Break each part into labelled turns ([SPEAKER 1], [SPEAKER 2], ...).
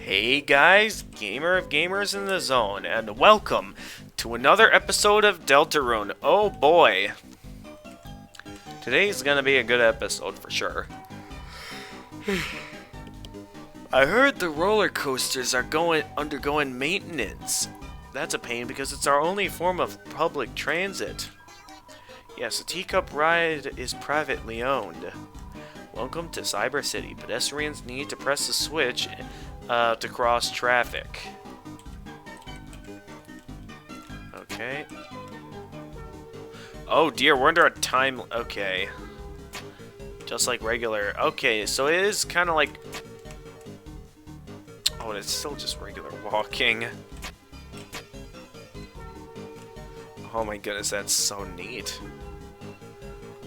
[SPEAKER 1] Hey guys, gamer of gamers in the zone, and welcome to another episode of Deltarune. Oh boy, today's gonna be a good episode for sure. I heard the roller coasters are undergoing maintenance. That's a pain because it's our only form of public transit. Yes, a teacup ride is privately owned. Welcome to Cyber City. Pedestrians need to press the switch to cross traffic. Okay. Oh dear, we're under a time... Okay. Just like regular... Okay, so it is kind of like... Oh, and it's still just regular walking. Oh my goodness, that's so neat.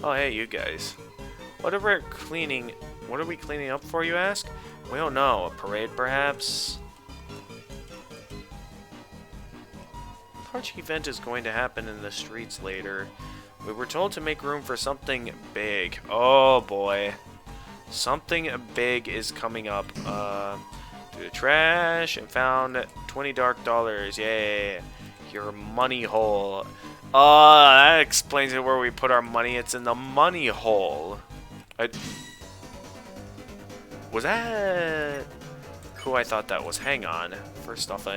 [SPEAKER 1] Oh, hey, you guys. What are we cleaning up for, you ask? We don't know. A parade, perhaps? A large event is going to happen in the streets later. We were told to make room for something big. Oh, boy. Something big is coming up. Through the trash and found 20 dark dollars. Yay. Your money hole. Oh, that explains it where we put our money. It's in the money hole. Was that who I thought that was? Hang on. First off,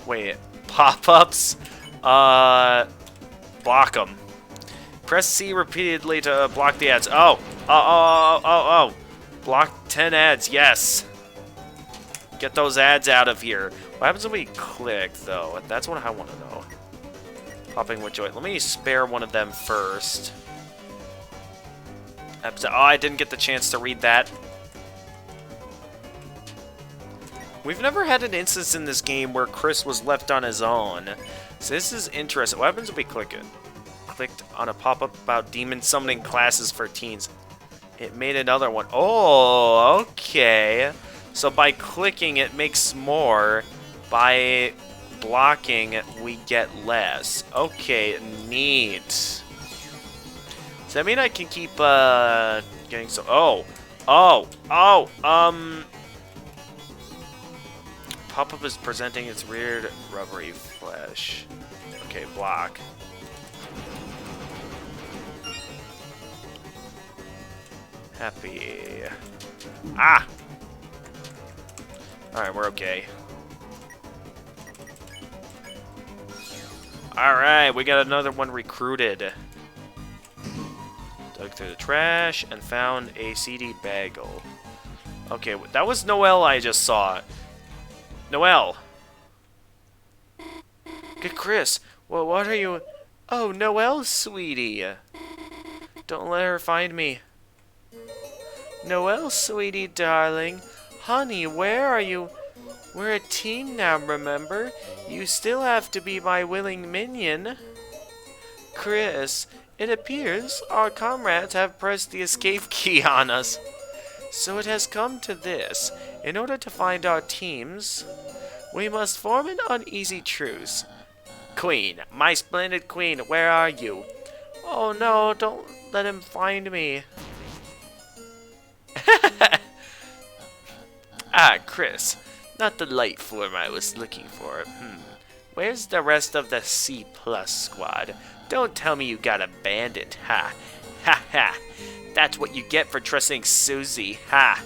[SPEAKER 1] wait, pop-ups? Block them. Press C repeatedly to block the ads. Oh. Block 10 ads, yes. Get those ads out of here. What happens when we click, though? That's what I want to know. Popping with joy. Let me spare one of them first. Oh, I didn't get the chance to read that. We've never had an instance in this game where Chris was left on his own. So this is interesting. What happens if we click it? Clicked on a pop-up about demon summoning classes for teens. It made another one. Oh, okay. So by clicking, it makes more. By blocking, we get less. Okay, neat. Does that mean I can keep, getting so... Pop-up is presenting its weird, rubbery flesh. Okay, block. Happy. Ah! Alright, we're okay. Alright, we got another one recruited. Dug through the trash and found a CD bagel. Okay, that was Noelle I just saw. Noelle! Good Chris, well, what are you... Oh, Noelle, sweetie. Don't let her find me. Noelle, sweetie, darling. Honey, where are you? We're a team now, remember? You still have to be my willing minion. Chris... It appears our comrades have pressed the escape key on us. So it has come to this. In order to find our teams, we must form an uneasy truce. Queen, my splendid queen, where are you? Oh no, don't let him find me. Ah, Chris, not the light form I was looking for. Where's the rest of the C+ squad? Don't tell me you got abandoned, ha. Ha ha. That's what you get for trusting Susie, ha.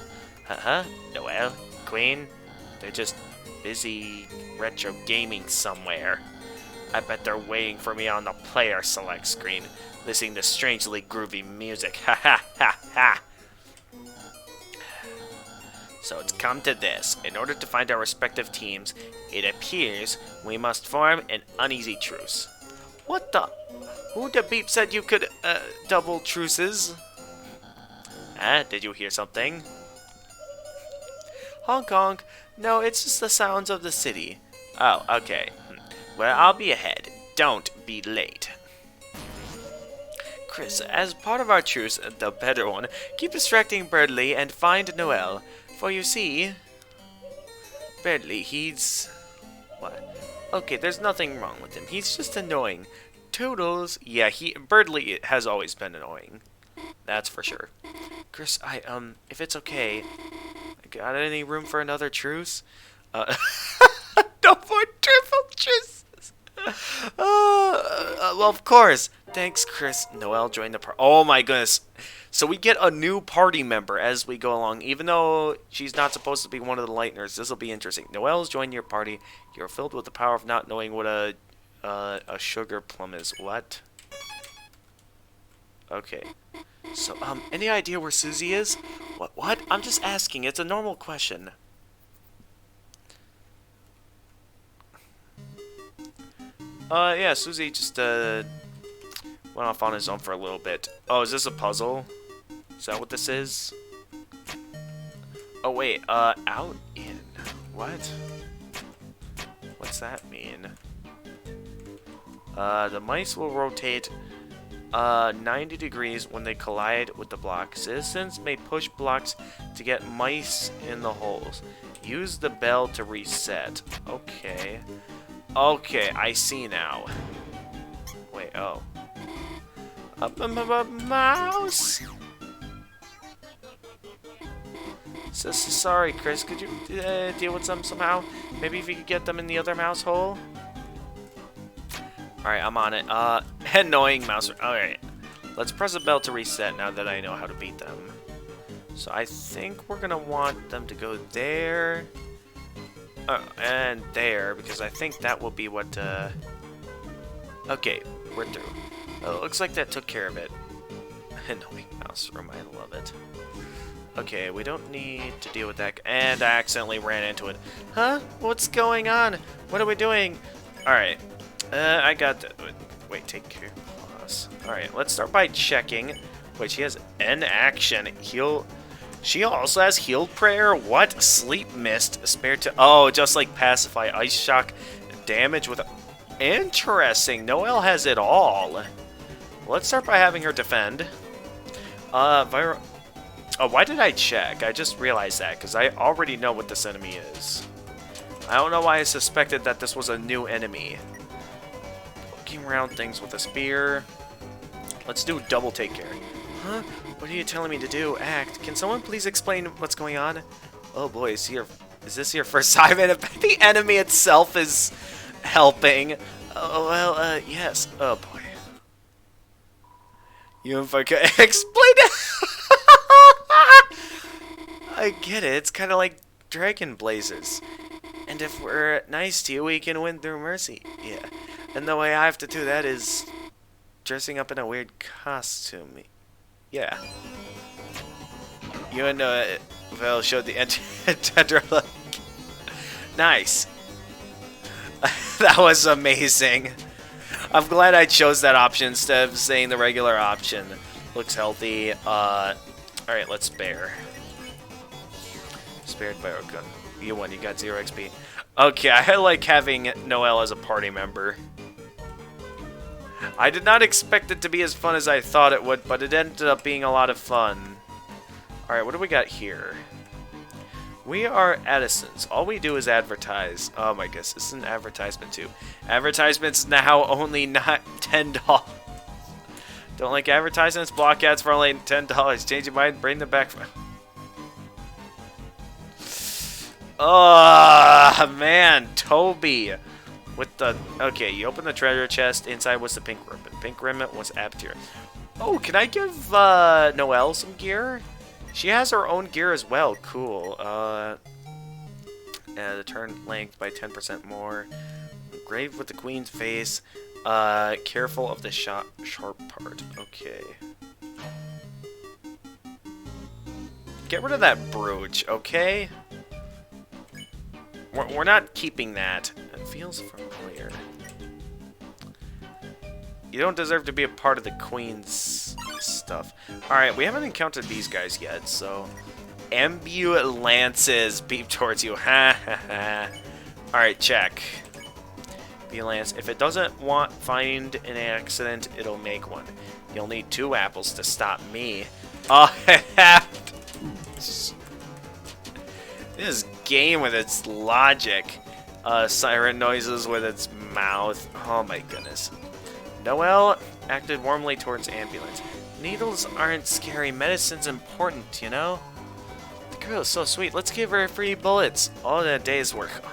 [SPEAKER 1] Noelle, Queen, they're just busy retro gaming somewhere. I bet they're waiting for me on the player select screen, listening to strangely groovy music, ha ha ha ha. So it's come to this. In order to find our respective teams, it appears we must form an uneasy truce. What the... Who the beep said you could, double truces? Did you hear something? Honk honk. No, it's just the sounds of the city. Oh, okay. Well, I'll be ahead. Don't be late. Chris, as part of our truce, the better one, keep distracting Birdly and find Noelle. For you see... Birdly, he's... What? Okay, there's nothing wrong with him. He's just annoying. Toodles. Yeah, Birdly has always been annoying. That's for sure. Chris, if it's okay, got any room for another truce? No more triple truces. Well, of course. Thanks, Chris. Noelle joined the party. Oh my goodness. So we get a new party member as we go along, even though she's not supposed to be one of the Lighteners. This will be interesting. Noelle's joined your party. You're filled with the power of not knowing what a sugar plum is. What? Okay. So, any idea where Susie is? What? I'm just asking. It's a normal question. Yeah, Susie just, went off on his own for a little bit. Oh, is this a puzzle? Is that what this is? Oh, wait, out, in. What? What's that mean? The mice will rotate 90 degrees when they collide with the block. Citizens may push blocks to get mice in the holes. Use the bell to reset. Okay. Okay, I see now. Wait, oh. Mouse! Sorry, Chris, could you deal with them somehow? Maybe if you could get them in the other mouse hole? Alright, I'm on it. Annoying mouse. Alright. Let's press a bell to reset now that I know how to beat them. So I think we're gonna want them to go there. And there, because I think that will be what, Okay, we're through. Looks like that took care of it. Annoying mouse room, I love it. Okay, we don't need to deal with that. And I accidentally ran into it. Huh? What's going on? What are we doing? Alright. I got the... Wait, take care. Pause. Alright, let's start by checking. Wait, she has an action. Heal... She also has healed prayer. What? Sleep mist. Spare to... Oh, just like pacify. Ice shock. Damage with... Interesting. Noelle has it all. Let's start by having her defend. Oh, why did I check? I just realized that, because I already know what this enemy is. I don't know why I suspected that this was a new enemy. Looking around things with a spear. Let's do double take care. Huh? What are you telling me to do? Act. Can someone please explain what's going on? Oh boy, is this your first time? And the enemy itself is helping. Oh, well, yes. Oh boy. You if I could explain it. I get it. It's kind of like dragon blazes. And if we're nice to you, we can win through mercy. Yeah. And the way I have to do that is dressing up in a weird costume. Yeah. You and Vel showed the tender look. Nice. That was amazing. I'm glad I chose that option instead of saying the regular option. Looks healthy. Alright, let's spare. Spared by our gun. You won, you got 0 XP. Okay, I like having Noelle as a party member. I did not expect it to be as fun as I thought it would, but it ended up being a lot of fun. Alright, what do we got here? We are Edison's. All we do is advertise. Oh my goodness, this is an advertisement too. Advertisements now only not $10. Don't like advertisements? Block ads for only $10. Change your mind, bring them back. Oh man, Toby. With the... Okay, you open the treasure chest. Inside was the pink ribbon. Pink ribbon was Aptier. Oh, can I give Noelle some gear? She has her own gear as well. Cool. The turn length by 10% more. Engraved with the queen's face. Careful of the sharp part. Okay. Get rid of that brooch, okay? We're not keeping that. It feels familiar. You don't deserve to be a part of the queen's stuff. Alright, we haven't encountered these guys yet, so... Ambulances beep towards you. Ha ha ha. Alright, check. Ambulance. If it doesn't find an accident, it'll make one. You'll need 2 apples to stop me. Oh, this game with its logic. Siren noises with its mouth. Oh my goodness. Noelle acted warmly towards ambulance. Needles aren't scary. Medicine's important, you know? The girl is so sweet. Let's give her free bullets. All in a day's work. Oh,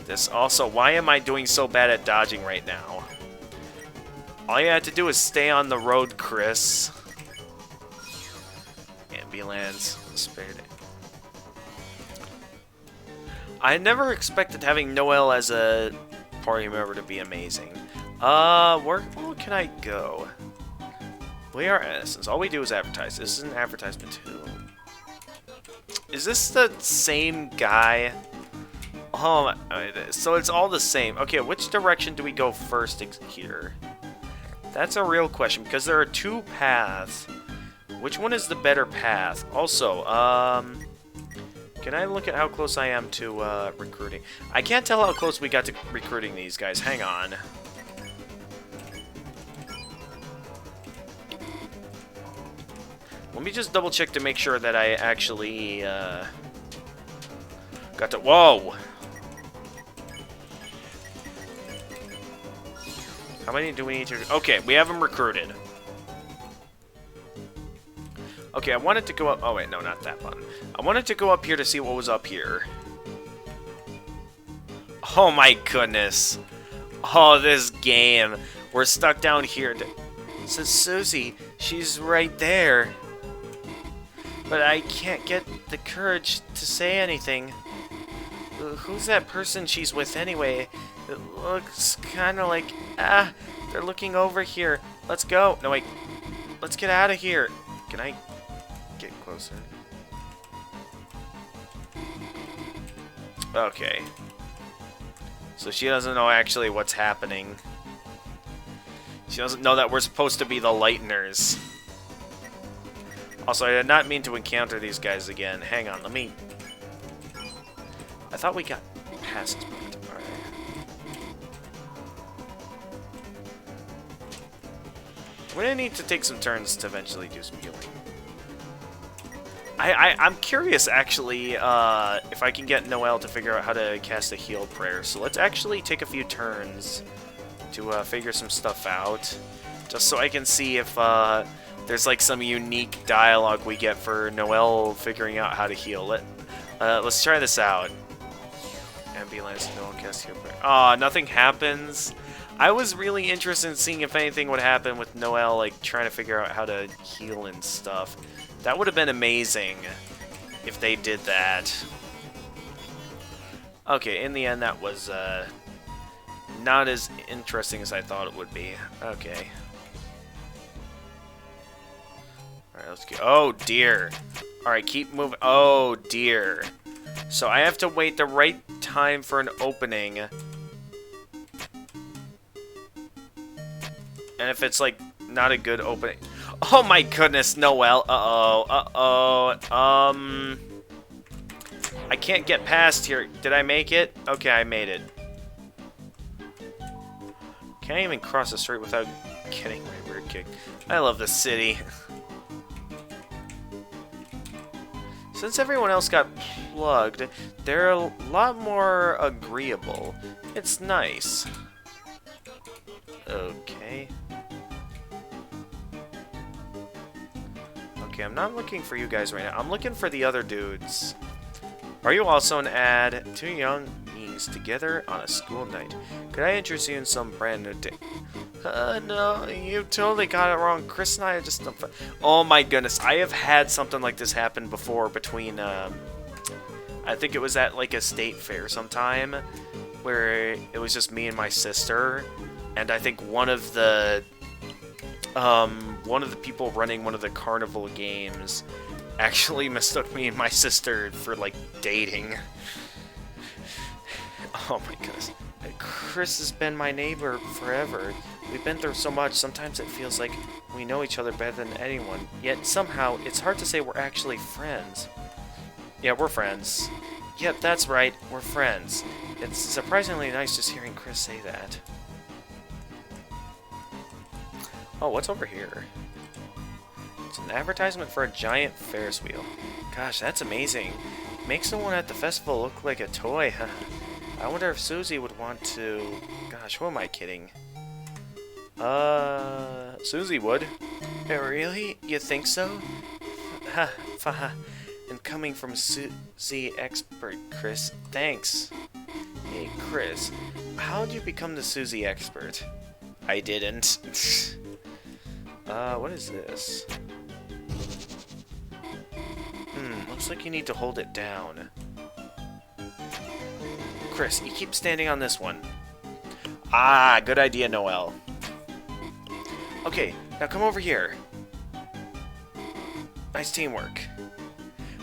[SPEAKER 1] this also, why am I doing so bad at dodging right now? All you have to do is stay on the road, Chris. Ambulance. Spared it. I never expected having Noelle as a party member to be amazing. Where can I go? We are Innocents. All we do is advertise. This is an advertisement too. Is this the same guy? Oh, so it's all the same. Okay, which direction do we go first here? That's a real question, because there are two paths. Which one is the better path? Also, can I look at how close I am to recruiting? I can't tell how close we got to recruiting these guys. Hang on. Let me just double check to make sure that I actually got to... Whoa! How many do we need to... Okay, we have them recruited. Okay, I wanted to go up... Oh, wait, no, not that button. I wanted to go up here to see what was up here. Oh, my goodness. Oh, this game. We're stuck down here. So, Susie, she's right there. But I can't get the courage to say anything. Who's that person she's with anyway? It looks kind of like... Ah, they're looking over here. Let's go. No, wait. Let's get out of here. Can I get closer? Okay. So she doesn't know actually what's happening. She doesn't know that we're supposed to be the Lighteners. Also, I did not mean to encounter these guys again. Hang on, let me... I thought we got past it. Alright. We're gonna need to take some turns to eventually do some healing. I'm curious, actually, if I can get Noelle to figure out how to cast a heal prayer. So let's actually take a few turns to figure some stuff out. Just so I can see if there's like some unique dialogue we get for Noelle figuring out how to heal. Let's try this out. Ambulance, Noelle cast heal prayer. Aw, nothing happens. I was really interested in seeing if anything would happen with Noelle, like trying to figure out how to heal and stuff. That would have been amazing if they did that. Okay, in the end, that was not as interesting as I thought it would be. Okay. Alright, let's go. Oh, dear. Alright, keep moving. Oh, dear. So I have to wait the right time for an opening. And if it's, like, not a good opening... Oh my goodness, Noelle. I can't get past here. Did I make it? Okay, I made it. Can't even cross the street without getting my rear kicked. I love this city. Since everyone else got plugged, they're a lot more agreeable. It's nice. Okay. Okay, I'm not looking for you guys right now. I'm looking for the other dudes. Are you also an ad? Two young beings together on a school night. Could I interest you in some brand new thing? No, you totally got it wrong. Chris and I are just... Oh my goodness, I have had something like this happen before between, I think it was at, like, a state fair sometime, where it was just me and my sister, and I think one of the people running one of the carnival games actually mistook me and my sister for, like, dating. Oh my goodness. Chris has been my neighbor forever. We've been through so much, sometimes it feels like we know each other better than anyone. Yet somehow, it's hard to say we're actually friends. Yeah, we're friends. Yep, that's right, we're friends. It's surprisingly nice just hearing Chris say that. Oh, what's over here? It's an advertisement for a giant Ferris wheel. Gosh, that's amazing. Makes the one at the festival look like a toy. I wonder if Susie would want to... Gosh, who am I kidding? Susie would. Really? You think so? And coming from Susie Expert, Chris. Thanks. Hey, Chris, how did you become the Susie Expert? I didn't. What is this? Looks like you need to hold it down. Chris, you keep standing on this one. Ah, good idea, Noelle. Okay, now come over here. Nice teamwork.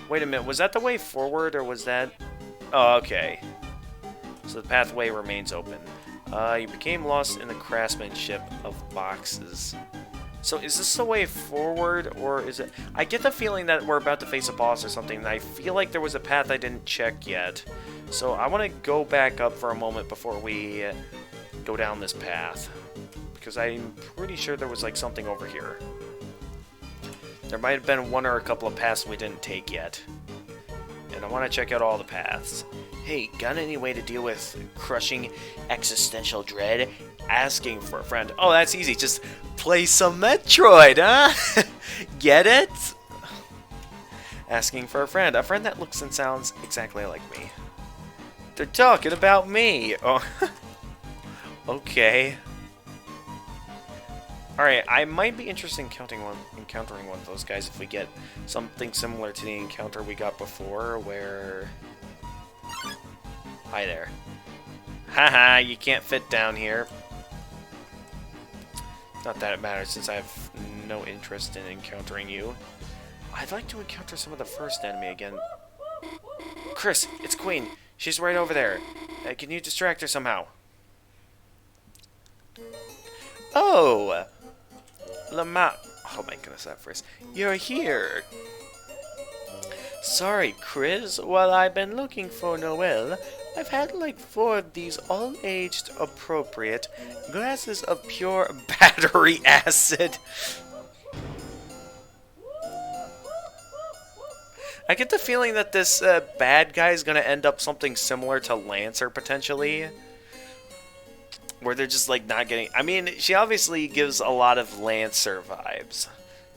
[SPEAKER 1] Wait a minute, was that the way forward, or was that... Oh, okay. So the pathway remains open. You became lost in the craftsmanship of boxes. So is this the way forward, or is it... I get the feeling that we're about to face a boss or something, and I feel like there was a path I didn't check yet. So I want to go back up for a moment before we go down this path. Because I'm pretty sure there was like something over here. There might have been one or a couple of paths we didn't take yet. And I want to check out all the paths. Hey, got any way to deal with crushing existential dread? Asking for a friend. Oh, that's easy. Just play some Metroid, huh? Get it? Asking for a friend. A friend that looks and sounds exactly like me. They're talking about me. Oh, okay. Alright, I might be interested in encountering one of those guys if we get something similar to the encounter we got before, where... Hi there. Haha, you can't fit down here. Not that it matters, since I have no interest in encountering you. I'd like to encounter some of the first enemy again. Chris, it's Queen. She's right over there. Can you distract her somehow? Oh! Oh my goodness, that first. You're here! Sorry, Chris. While I've been looking for Noelle, I've had like 4 of these all-aged appropriate glasses of pure battery acid. I get the feeling that this bad guy is going to end up something similar to Lancer, potentially. Where they're just, like, not getting... I mean, she obviously gives a lot of Lancer vibes.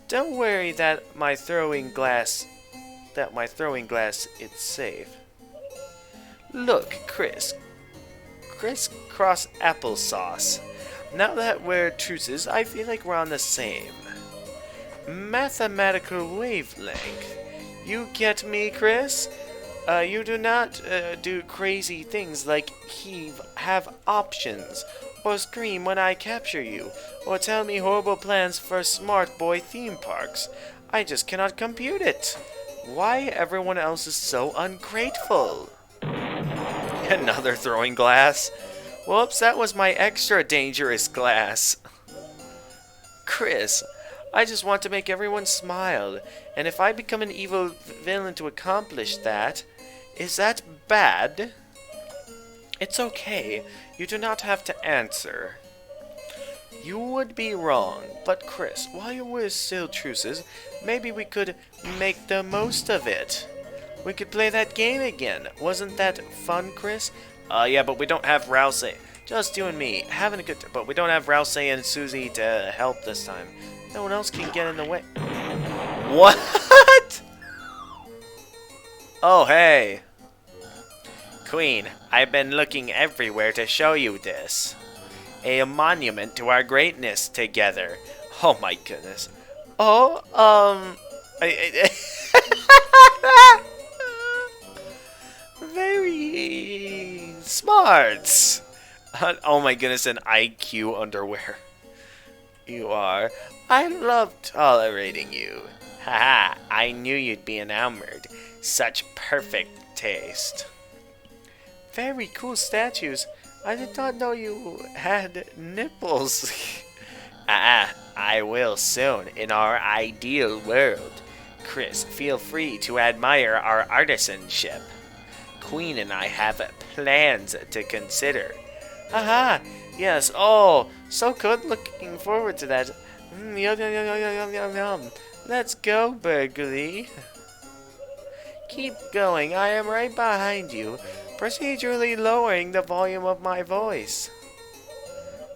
[SPEAKER 1] Don't worry that my throwing glass... it's safe. Look, Chris. Crisscross applesauce. Now that we're truces, I feel like we're on the same mathematical wavelength. You get me, Chris? You do not do crazy things like have options, or scream when I capture you, or tell me horrible plans for smart boy theme parks. I just cannot compute it. Why everyone else is so ungrateful? Another throwing glass. Whoops, that was my extra dangerous glass. Chris, I just want to make everyone smile, and if I become an evil villain to accomplish that, is that bad? It's okay. You do not have to answer. You would be wrong, but Chris, while you were still truces, maybe we could make the most of it. We could play that game again. Wasn't that fun, Chris? Yeah, but we don't have Rousey. Just you and me, having a good time. But we don't have Rousey and Susie to help this time. No one else can get in the way. What? Oh, hey. Queen, I've been looking everywhere to show you this. A monument to our greatness together. Oh my goodness. Oh, very smart. Oh my goodness, an IQ underwear. You are. I love tolerating you. Haha, I knew you'd be enamored. Such perfect taste. Very cool statues. I did not know you had nipples. I will soon, in our ideal world. Chris, feel free to admire our artisanship. Queen and I have plans to consider. Haha, yes, oh, so good, looking forward to that. Yum, yum, yum, yum, yum, yum. Let's go, Burgley. Keep going, I am right behind you, procedurally lowering the volume of my voice.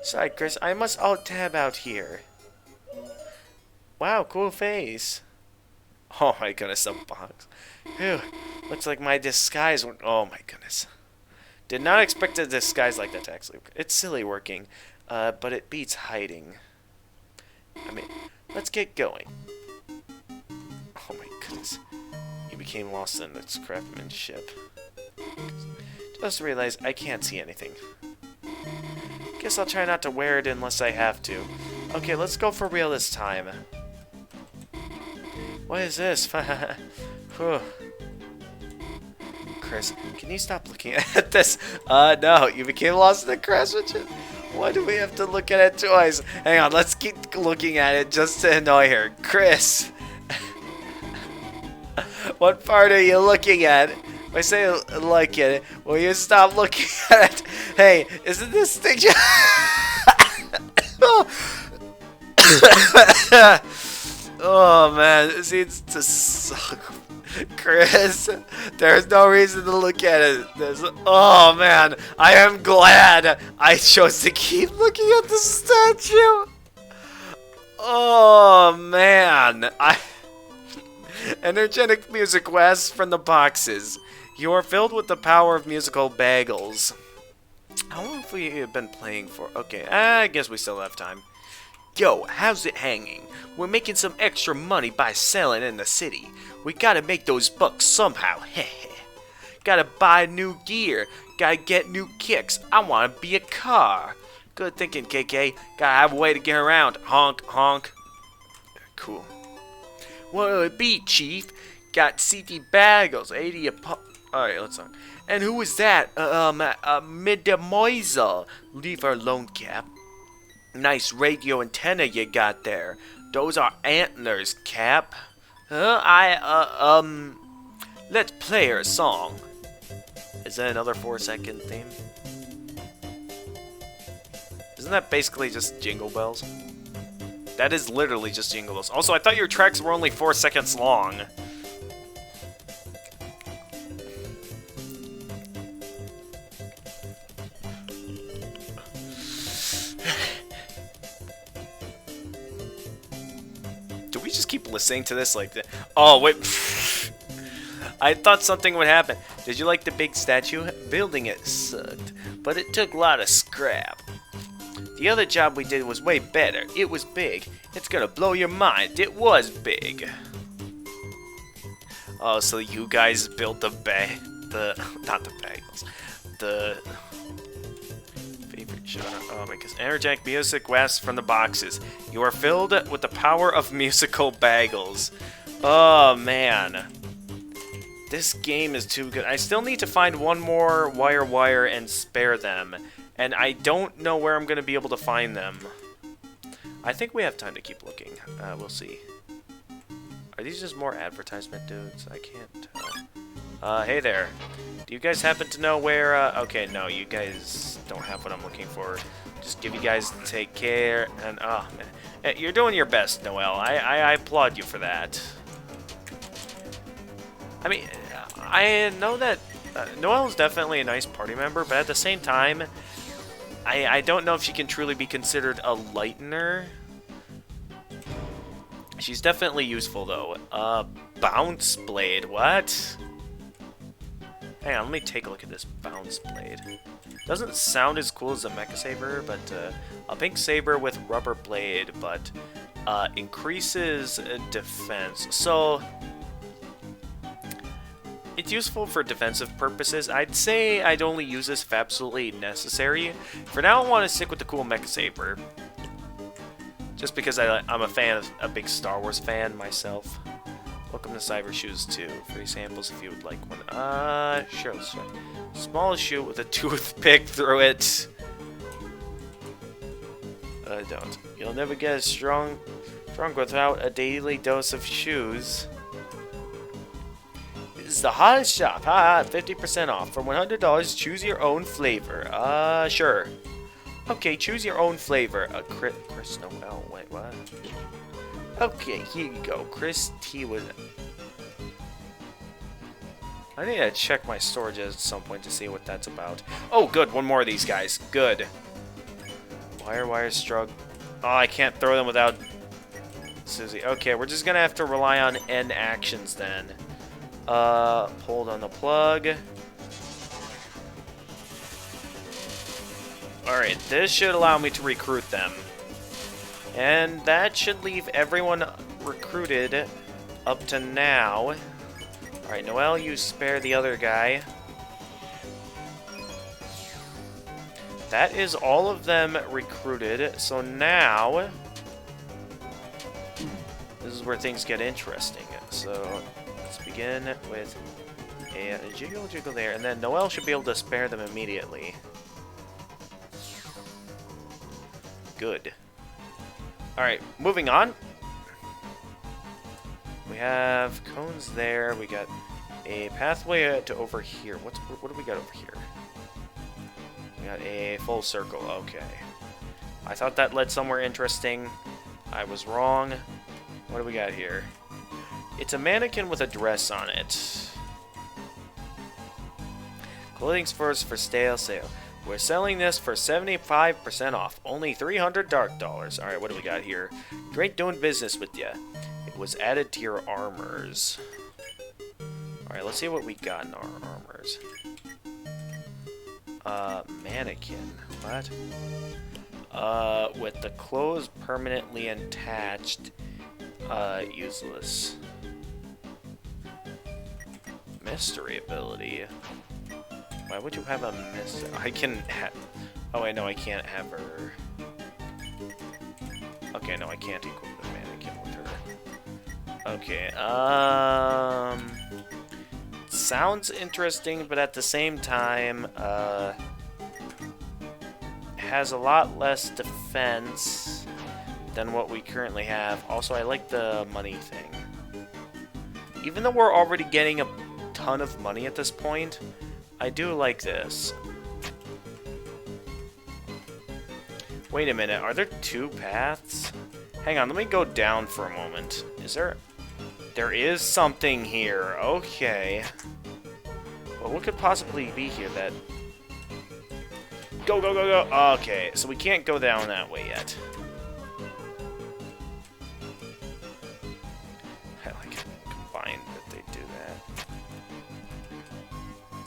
[SPEAKER 1] Sorry, Chris, I must alt-tab out here. Wow, cool face. Oh my goodness, a box. Phew. Looks like my disguise went. Oh my goodness. Did not expect a disguise like that to actually work. It's silly working, but it beats hiding. I mean, let's get going. Oh my goodness. You became lost in its craftsmanship. Just realized I can't see anything. Guess I'll try not to wear it unless I have to. Okay, let's go for real this time. What is this? Chris, can you stop looking at this? No, you became lost in the craftsmanship. Why do we have to look at it twice? Hang on, let's keep looking at it just to annoy her. Chris! What part are you looking at? If I say like it, will you stop looking at it? Hey, isn't this thing Oh man, see, it's just Chris, there's no reason to look at it. Oh man, I am glad I chose to keep looking at the statue. Oh man, energetic music west from the boxes. You are filled with the power of musical bagels. How long have we been playing for? Okay, I guess we still have time. Yo, how's it hanging? We're making some extra money by selling in the city. We gotta make those bucks somehow. Heh. Gotta buy new gear. Gotta get new kicks. I wanna be a car. Good thinking, KK. Gotta have a way to get around. Honk, honk. Cool. What'll it be, Chief? Got CD bagels, 80 a pop. Alright, let's on. And who is that? Mademoiselle. Leave her alone, Cap. Nice radio antenna you got there. Those are antlers, Cap. Let's play her a song. Is that another 4-second theme? Isn't that basically just Jingle Bells? That is literally just Jingle Bells. Also, I thought your tracks were only 4 seconds long. Do we just keep listening to this like that? Oh, wait. I thought something would happen. Did you like the big statue? Building it sucked, but it took a lot of scrap. The other job we did was way better. It was big. It's gonna blow your mind. It was big. Oh, so you guys built not the bagels. The favorite show. Oh my goodness. Energetic music west from the boxes. You are filled with the power of musical bagels. Oh man. This game is too good. I still need to find one more wire and spare them. And I don't know where I'm going to be able to find them. I think we have time to keep looking. We'll see. Are these just more advertisement dudes? I can't tell. Hey there. Do you guys happen to know where... okay, no, you guys don't have what I'm looking for. Just give you guys take care. And, oh, man. You're doing your best, Noelle. I applaud you for that. I mean, I know that Noelle is definitely a nice party member, but at the same time, I don't know if she can truly be considered a lightener. She's definitely useful, though. Bounce blade, what? Hang on, let me take a look at this bounce blade. Doesn't sound as cool as a mecha saber, but a pink saber with rubber blade, but increases defense. So it's useful for defensive purposes. I'd say I'd only use this if absolutely necessary. For now, I want to stick with the cool mecha saber. Just because I'm a big Star Wars fan myself. Welcome to Cyber Shoes 2. Free samples if you would like one. Sure, let's try. Small shoe with a toothpick through it. Don't. You'll never get as strong without a daily dose of shoes. This is the hottest shop. 50% off. For $100, choose your own flavor. Sure. Okay, choose your own flavor. Chris Noelle. Wait, what? Okay, here you go. Chris T was... I need to check my storage at some point to see what that's about. Oh, good. One more of these guys. Good. Wire strug. Oh, I can't throw them without Susie. Okay, we're just gonna have to rely on N actions then. Hold on the plug. Alright, this should allow me to recruit them. And that should leave everyone recruited up to now. Alright, Noelle, you spare the other guy. That is all of them recruited. So now, this is where things get interesting. So let's begin with a jiggle there. And then Noelle should be able to spare them immediately. Good. Alright, moving on. We have cones there. We got a pathway to over here. What do we got over here? We got a full circle. Okay. I thought that led somewhere interesting. I was wrong. What do we got here? It's a mannequin with a dress on it. Clothing stores for sale. We're selling this for 75% off. Only $300 dark dollars. Alright, what do we got here? Great doing business with ya. It was added to your armors. Alright, let's see what we got in our armors. Mannequin. What? With the clothes permanently attached. Useless. Mystery ability. Why would you have a mystery? I can have... Oh, wait, no, I can't have her... Okay, no, I can't equip the mannequin with her. Okay, sounds interesting, but at the same time, has a lot less defense than what we currently have. Also, I like the money thing. Even though we're already getting a ton of money at this point, I do like this. Wait a minute, are there two paths? Hang on, let me go down for a moment. Is there... There is something here. Okay. Well, what could possibly be here that... Go, go, go, go! Okay, so we can't go down that way yet. I like it combined that they do that.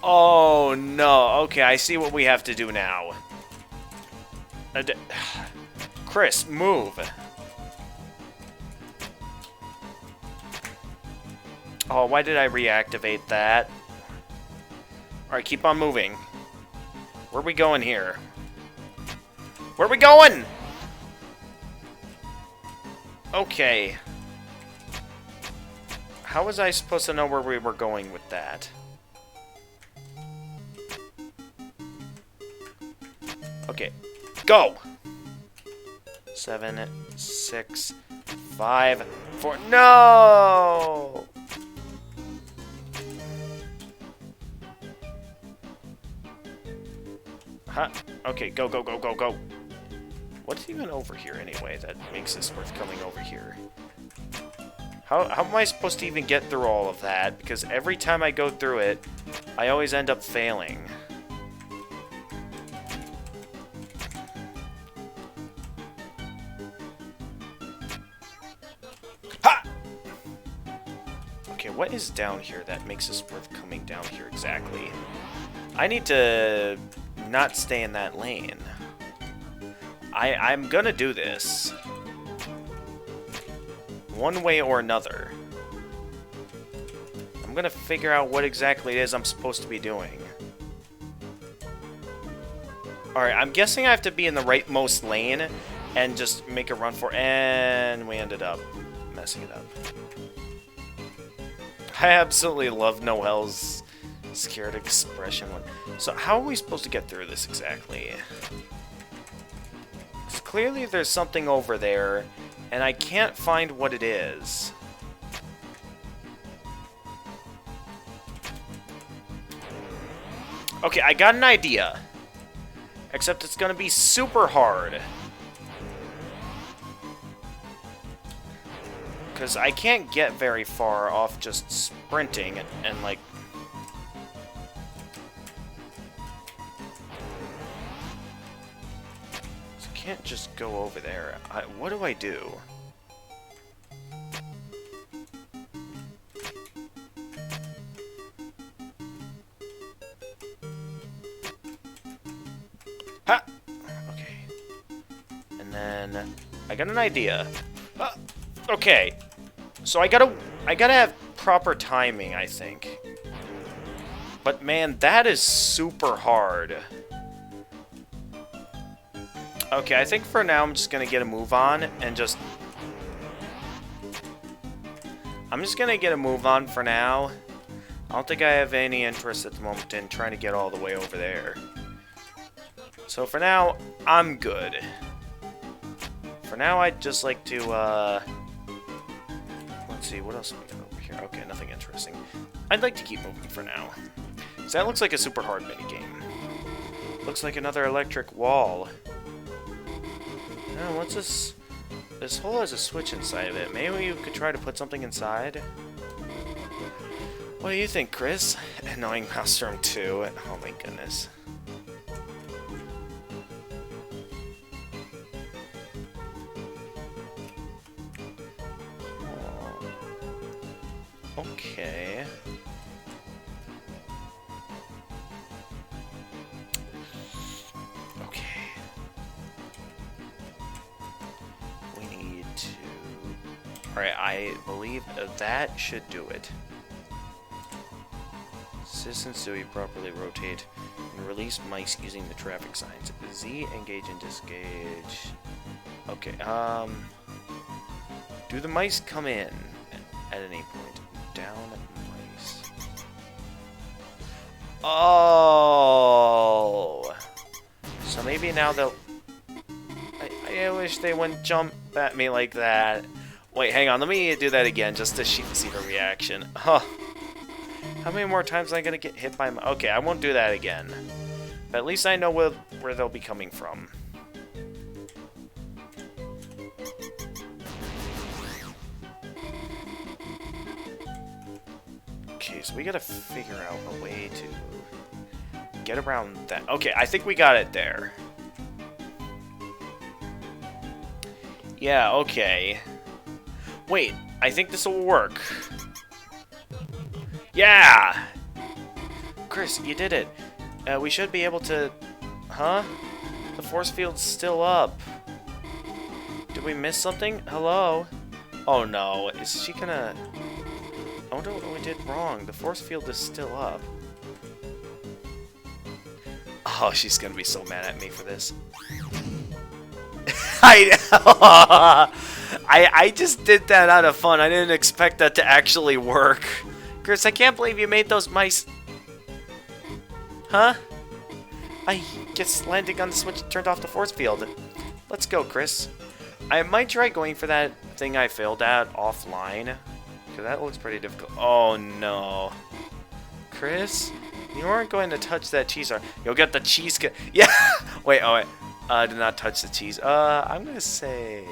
[SPEAKER 1] Oh, no. Okay, I see what we have to do now. Chris, move. Oh, why did I reactivate that? Alright, keep on moving. Where are we going here? Where are we going? Okay. How was I supposed to know where we were going with that? Okay. Go! 7, 6, 5, 4... No! Huh? Okay, go, go, go, go, go. What's even over here anyway that makes this worth coming over here? How am I supposed to even get through all of that? Because every time I go through it, I always end up failing. Ha! Okay, what is down here that makes this worth coming down here exactly? I need to not stay in that lane. I'm gonna do this. One way or another. I'm gonna figure out what exactly it is I'm supposed to be doing. Alright, I'm guessing I have to be in the rightmost lane and just make a run for it. And we ended up messing it up. I absolutely love Noelle's scared expression. So how are we supposed to get through this exactly? Clearly there's something over there, and I can't find what it is. Okay, I got an idea. Except it's gonna be super hard. Because I can't get very far off just sprinting and like... Can't just go over there. What do I do? got an idea. Okay. So I gotta have proper timing, I think. But man, that is super hard. Okay, I think for now I'm just gonna get a move on and just... I'm just gonna get a move on for now. I don't think I have any interest at the moment in trying to get all the way over there. So for now, I'm good. For now, I'd just like to, let's see, what else have we got over here? Okay, nothing interesting. I'd like to keep moving for now. So that looks like a super hard minigame. Looks like another electric wall. Oh, what's this? This hole has a switch inside of it. Maybe you could try to put something inside? What do you think, Chris? Annoying mouse room 2. Oh my goodness. Oh. Okay. Alright, I believe that should do it. Citizens do properly rotate and release mice using the traffic signs. Z, engage and disengage. Okay, do the mice come in at any point? Down mice. Oh! So maybe now they'll... I wish they wouldn't jump at me like that. Wait, hang on, let me do that again, just to see the reaction. Huh. How many more times am I gonna get hit by my... Okay, I won't do that again. But at least I know where they'll be coming from. Okay, so we gotta figure out a way to get around that. Okay, I think we got it there. Yeah, okay. Wait, I think this will work. Yeah! Chris, you did it. We should be able to... Huh? The force field's still up. Did we miss something? Hello? Oh no, is she gonna... I wonder what we did wrong. The force field is still up. Oh, she's gonna be so mad at me for this. I just did that out of fun. I didn't expect that to actually work. Chris, I can't believe you made those mice... Huh? I guess landing on the switch turned off the force field. Let's go, Chris. I might try going for that thing I failed at offline. Because that looks pretty difficult. Oh, no. Chris? You weren't going to touch that cheese. You'll get the cheese... Yeah! Wait, oh, wait. Do not touch the cheese. I'm gonna say...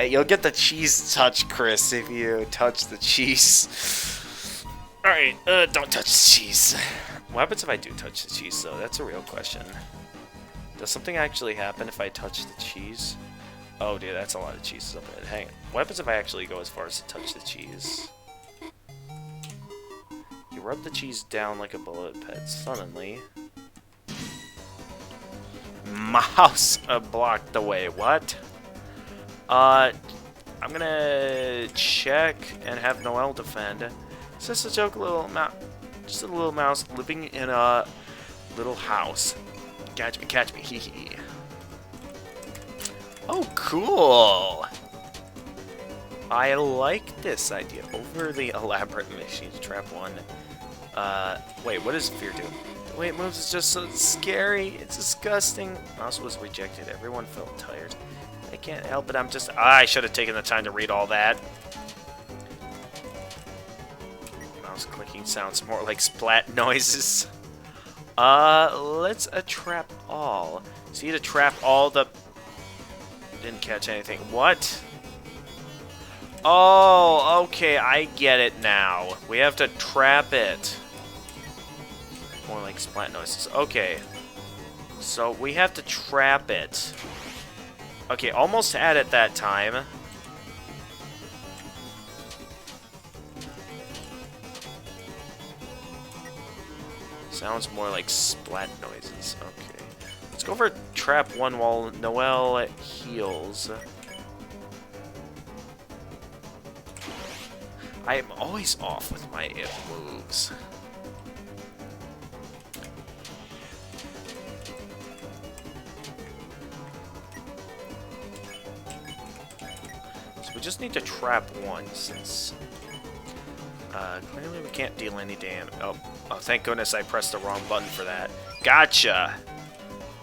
[SPEAKER 1] you'll get the cheese touch, Chris, if you touch the cheese. Alright, don't touch the cheese. What happens if I do touch the cheese, though? That's a real question. Does something actually happen if I touch the cheese? Oh, dude, that's a lot of cheeses up there. Hang on. What happens if I actually go as far as to touch the cheese? You rub the cheese down like a bullet pet. Suddenly... Mouse blocked the way. What? I'm gonna check and have Noelle defend. Is this a joke? Just a little mouse living in a little house. Catch me, hee hee. Oh, cool! I like this idea. Overly elaborate machines. Trap 1. Wait, what does fear do? The way it moves is just so scary. It's disgusting. Mouse was rejected. Everyone felt tired. I can't help it. I'm just... I should have taken the time to read all that. Mouse clicking sounds more like splat noises. Let's trap all. See to trap all the... Didn't catch anything. What? Oh, okay. I get it now. We have to trap it. More like splat noises. Okay. So we have to trap it. Okay, almost had it that time. Sounds more like splat noises. Okay. Let's go for trap 1 while Noelle heals. I am always off with my if moves. So we just need to trap 1 since... clearly we can't deal any damage. Oh, thank goodness I pressed the wrong button for that. Gotcha!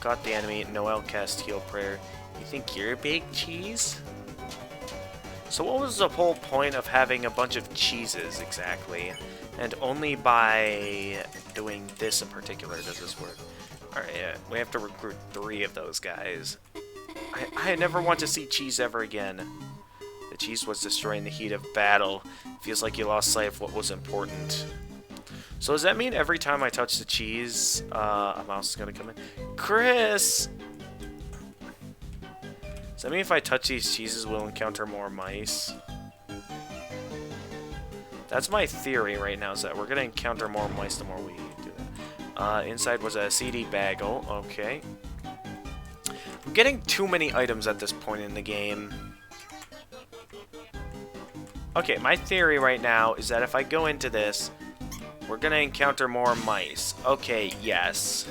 [SPEAKER 1] Got the enemy. Noelle cast heal prayer. You think you're a big cheese? So what was the whole point of having a bunch of cheeses exactly? And only by doing this in particular does this work. Alright, yeah, we have to recruit 3 of those guys. I never want to see cheese ever again. The cheese was destroyed in the heat of battle. Feels like you lost sight of what was important. So does that mean every time I touch the cheese, a mouse is gonna come in? Chris! Does that mean if I touch these cheeses, we'll encounter more mice? That's my theory right now, is that we're gonna encounter more mice the more we do that. Inside was a CD bagel. Okay. I'm getting too many items at this point in the game. Okay, my theory right now is that if I go into this, we're gonna encounter more mice. Okay, yes.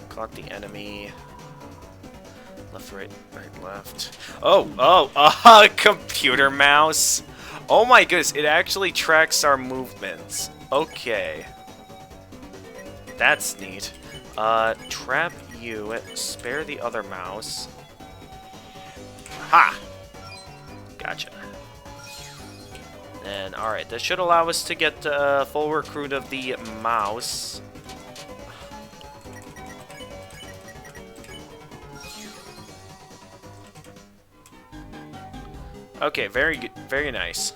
[SPEAKER 1] Caught the enemy. Left, right, right, left. Oh, computer mouse. Oh my goodness, it actually tracks our movements. Okay. That's neat. Trap you, spare the other mouse. Ha! Gotcha. And, alright, this should allow us to get a full recruit of the mouse. Okay, very good, very nice.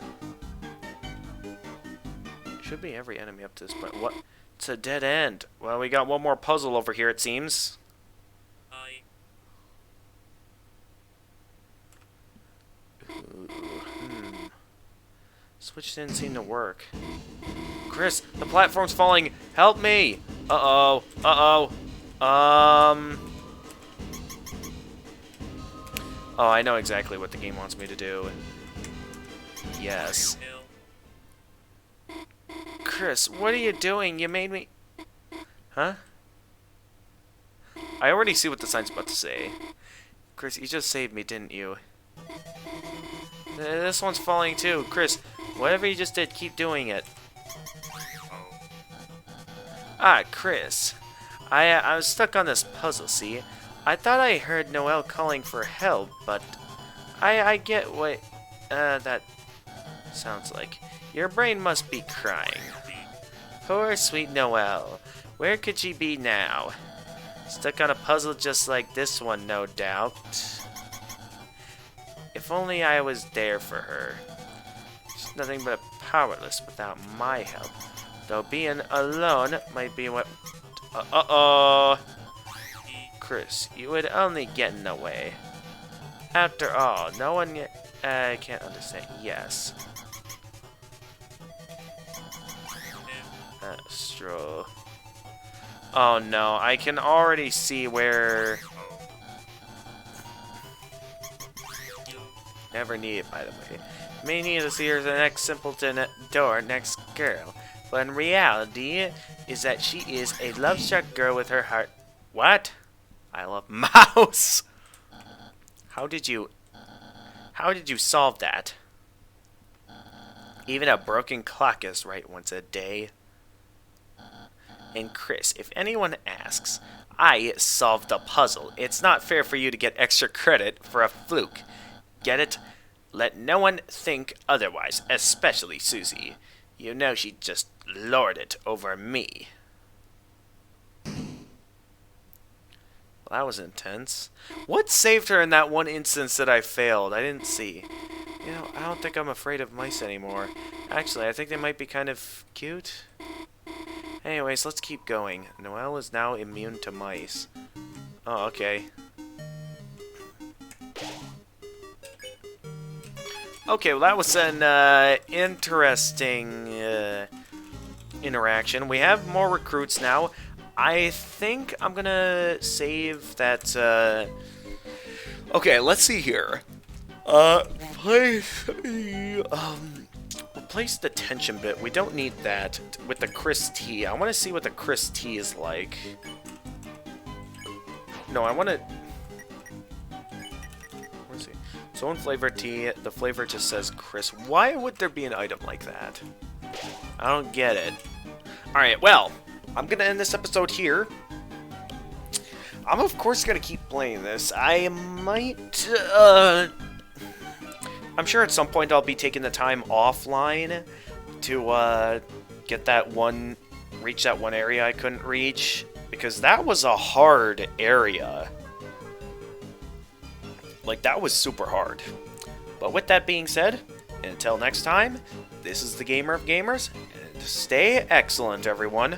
[SPEAKER 1] Should be every enemy up to this point. What? It's a dead end. Well, we got one more puzzle over here, it seems. Switch didn't seem to work. Chris, the platform's falling. Help me! Uh-oh. Uh-oh. Oh, I know exactly what the game wants me to do. Yes. Chris, what are you doing? You made me... Huh? I already see what the sign's about to say. Chris, you just saved me, didn't you? This one's falling too. Chris, whatever you just did, keep doing it. Ah, Chris. I was stuck on this puzzle, see? I thought I heard Noelle calling for help, but I get what that sounds like. Your brain must be crying. Poor sweet Noelle. Where could she be now? Stuck on a puzzle just like this one, no doubt. If only I was there for her. She's nothing but powerless without my help. Though being alone might be what... Uh-oh! Chris, you would only get in the way. After all, no one can't understand. Yes. Stroll. Oh no, I can already see where... Never need it, by the way. May need to see her the next simpleton door, next girl. But in reality, is that she is a love-struck girl with her heart... What? I love mouse! How did you solve that? Even a broken clock is right once a day. And Chris, if anyone asks, I solved the puzzle. It's not fair for you to get extra credit for a fluke. Get it? Let no one think otherwise, especially Susie. You know she just lorded it over me. Well, that was intense. What saved her in that one instance that I failed? I didn't see. You know, I don't think I'm afraid of mice anymore. Actually, I think they might be kind of cute. Anyways, let's keep going. Noelle is now immune to mice. Oh, okay. Okay, well that was an interesting interaction. We have more recruits now. I think I'm gonna save that. Okay, let's see here. Replace the tension bit. We don't need that with the Chris T. I want to see what the Chris T is like. No, I want to. Where's he? Zone flavor tea. The flavor just says Chris. Why would there be an item like that? I don't get it. Alright, well, I'm gonna end this episode here. I'm of course gonna keep playing this. I might, I'm sure at some point I'll be taking the time offline to, get that one, reach that one area I couldn't reach. Because that was a hard area. Like, that was super hard. But with that being said, until next time, this is the Gamer of Gamers, and stay excellent, everyone.